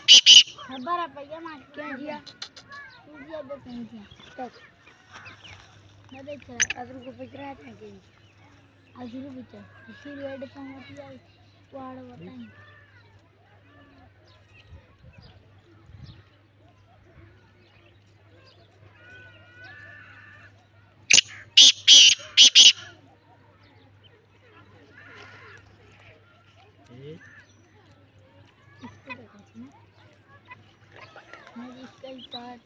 खबर पैया मार क्या दिया तू दिया दे कहीं दिया तक ना देख रहा अगर को पिक रहा था कहीं अजरू बिचा इसी रेड का मत जाए वाड़ बताएं इसको देखो ना मैं इसका ही काट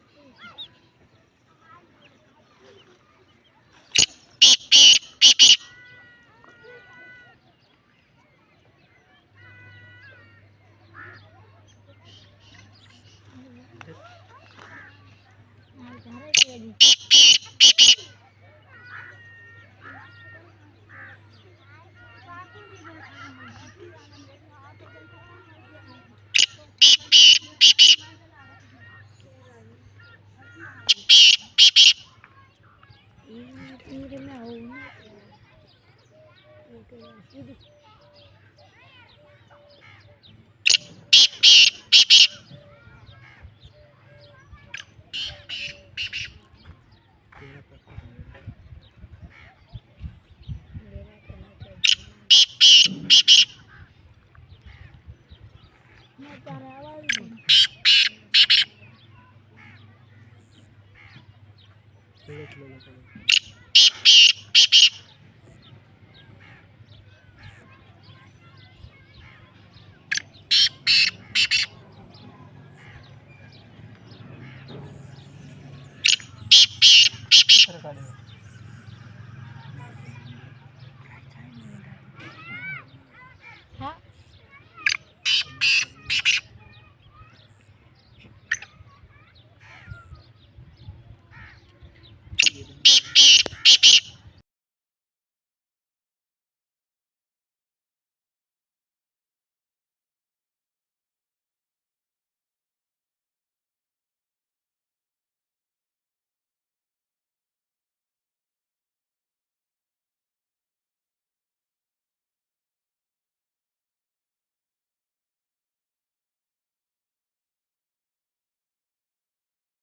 घर के दी ये में हो ना ये मैं तारा आवाज